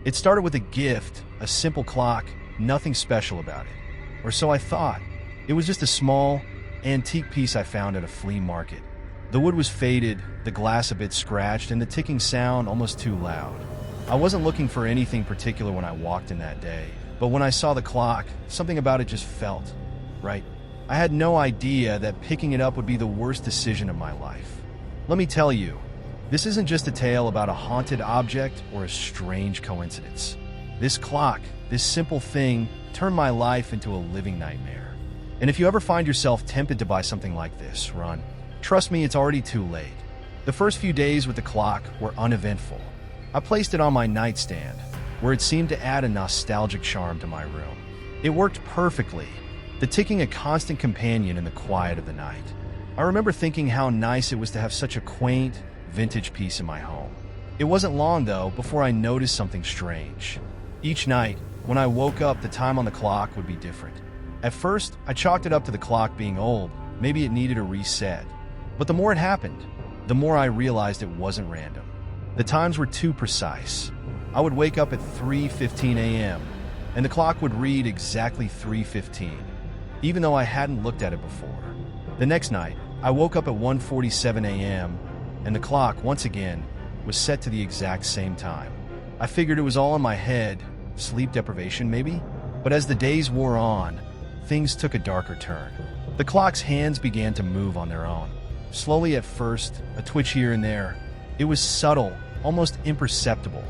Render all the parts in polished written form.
It started with a gift, a simple clock, nothing special about it. Or so I thought. It was just a small, antique piece I found at a flea market. The wood was faded, the glass a bit scratched, and the ticking sound almost too loud. I wasn't looking for anything particular when I walked in that day, but when I saw the clock, something about it just felt right. I had no idea that picking it up would be the worst decision of my life. Let me tell you, this isn't just a tale about a haunted object or a strange coincidence. This clock, this simple thing, turned my life into a living nightmare. And if you ever find yourself tempted to buy something like this, run. Trust me, it's already too late. The first few days with the clock were uneventful. I placed it on my nightstand, where it seemed to add a nostalgic charm to my room. It worked perfectly, the ticking a constant companion in the quiet of the night. I remember thinking how nice it was to have such a quaint, vintage piece in my home. It wasn't long, though, before I noticed something strange. Each night, when I woke up, the time on the clock would be different. At first, I chalked it up to the clock being old. Maybe it needed a reset. But the more it happened, the more I realized it wasn't random. The times were too precise. I would wake up at 3:15 a.m., and the clock would read exactly 3:15, even though I hadn't looked at it before. The next night, I woke up at 1:47 a.m., and the clock, once again, was set to the exact same time. I figured it was all in my head, sleep deprivation maybe? But as the days wore on, things took a darker turn. The clock's hands began to move on their own. Slowly at first, a twitch here and there. It was subtle, almost imperceptible.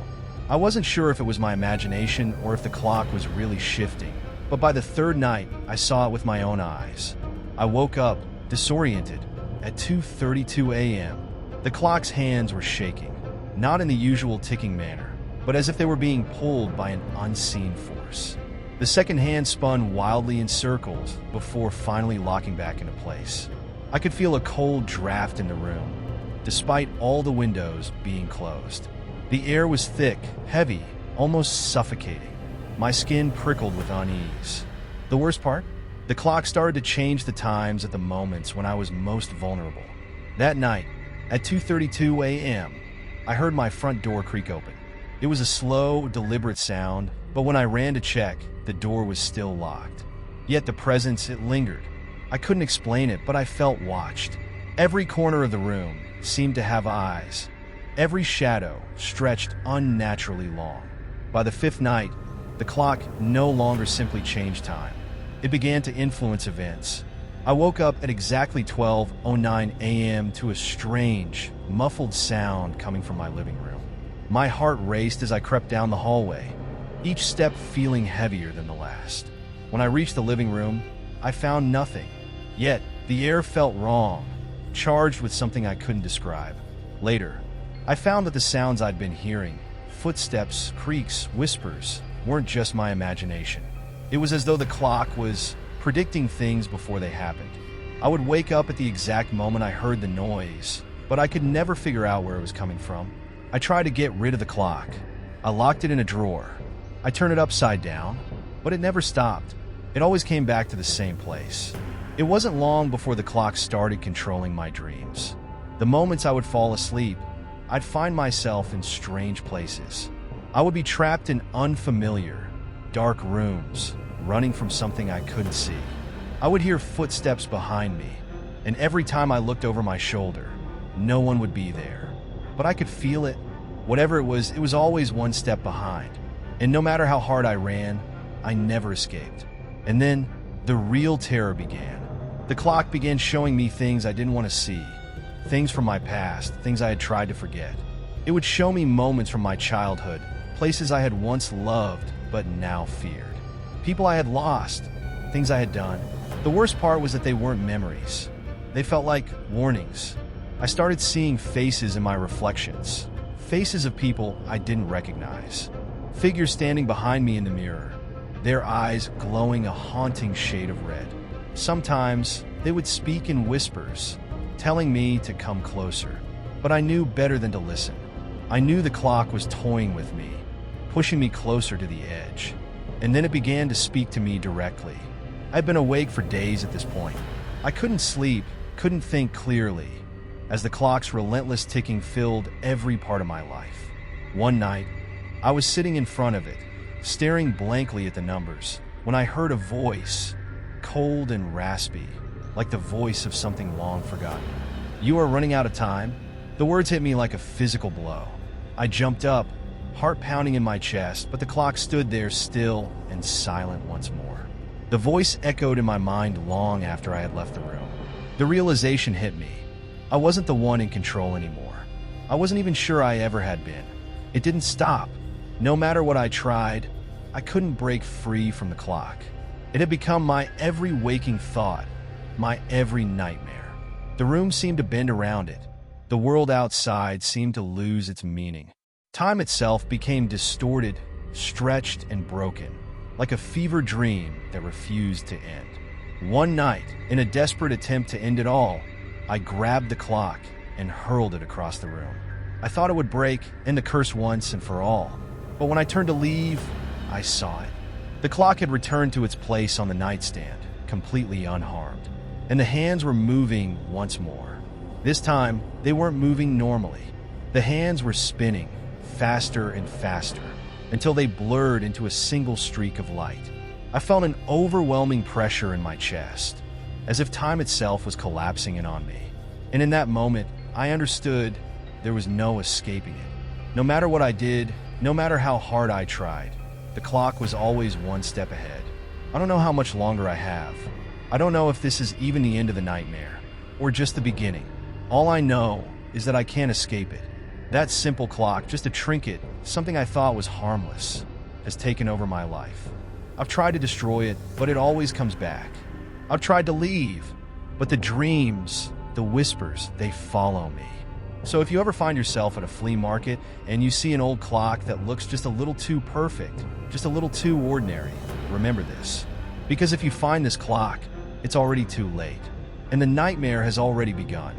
I wasn't sure if it was my imagination or if the clock was really shifting, but by the third night, I saw it with my own eyes. I woke up, disoriented, at 2:32 a.m. The clock's hands were shaking, not in the usual ticking manner, but as if they were being pulled by an unseen force. The second hand spun wildly in circles before finally locking back into place. I could feel a cold draft in the room, despite all the windows being closed. The air was thick, heavy, almost suffocating. My skin prickled with unease. The worst part? The clock started to change the times at the moments when I was most vulnerable. That night, at 2:32 a.m., I heard my front door creak open. It was a slow, deliberate sound, but when I ran to check, the door was still locked. Yet the presence, it lingered. I couldn't explain it, but I felt watched. Every corner of the room seemed to have eyes. Every shadow stretched unnaturally long. By the fifth night, the clock no longer simply changed time. It began to influence events. I woke up at exactly 12:09 a.m. to a strange, muffled sound coming from my living room. My heart raced as I crept down the hallway, each step feeling heavier than the last. When I reached the living room, I found nothing. Yet, the air felt wrong, charged with something I couldn't describe. Later, I found that the sounds I'd been hearing, footsteps, creaks, whispers, weren't just my imagination. It was as though the clock was predicting things before they happened. I would wake up at the exact moment I heard the noise, but I could never figure out where it was coming from. I tried to get rid of the clock. I locked it in a drawer. I turned it upside down, but it never stopped. It always came back to the same place. It wasn't long before the clock started controlling my dreams. The moments I would fall asleep, I'd find myself in strange places. I would be trapped in unfamiliar, dark rooms, running from something I couldn't see. I would hear footsteps behind me, and every time I looked over my shoulder, no one would be there. But I could feel it. Whatever it was always one step behind. And no matter how hard I ran, I never escaped. And then, the real terror began. The clock began showing me things I didn't want to see. Things from my past, things I had tried to forget. It would show me moments from my childhood, places I had once loved but now feared. People I had lost, things I had done. The worst part was that they weren't memories. They felt like warnings. I started seeing faces in my reflections. Faces of people I didn't recognize. Figures standing behind me in the mirror, their eyes glowing a haunting shade of red. Sometimes they would speak in whispers, telling me to come closer. But I knew better than to listen. I knew the clock was toying with me, pushing me closer to the edge. And then it began to speak to me directly. I'd been awake for days at this point. I couldn't sleep, couldn't think clearly, as the clock's relentless ticking filled every part of my life. One night, I was sitting in front of it, staring blankly at the numbers, when I heard a voice, cold and raspy, like the voice of something long forgotten. "You are running out of time." The words hit me like a physical blow. I jumped up, heart pounding in my chest, but the clock stood there still and silent once more. The voice echoed in my mind long after I had left the room. The realization hit me. I wasn't the one in control anymore. I wasn't even sure I ever had been. It didn't stop. No matter what I tried, I couldn't break free from the clock. It had become my every waking thought, my every nightmare. The room seemed to bend around it. The world outside seemed to lose its meaning. Time itself became distorted, stretched, and broken, like a fever dream that refused to end. One night, in a desperate attempt to end it all, I grabbed the clock and hurled it across the room. I thought it would break, end the curse once and for all. But when I turned to leave, I saw it. The clock had returned to its place on the nightstand, completely unharmed, and the hands were moving once more. This time, they weren't moving normally. The hands were spinning, faster and faster, until they blurred into a single streak of light. I felt an overwhelming pressure in my chest, as if time itself was collapsing in on me. And in that moment, I understood there was no escaping it. No matter what I did, no matter how hard I tried, the clock was always one step ahead. I don't know how much longer I have. I don't know if this is even the end of the nightmare, or just the beginning. All I know is that I can't escape it. That simple clock, just a trinket, something I thought was harmless, has taken over my life. I've tried to destroy it, but it always comes back. I've tried to leave, but the dreams, the whispers, they follow me. So if you ever find yourself at a flea market and you see an old clock that looks just a little too perfect, just a little too ordinary, remember this. Because if you find this clock, it's already too late, and the nightmare has already begun.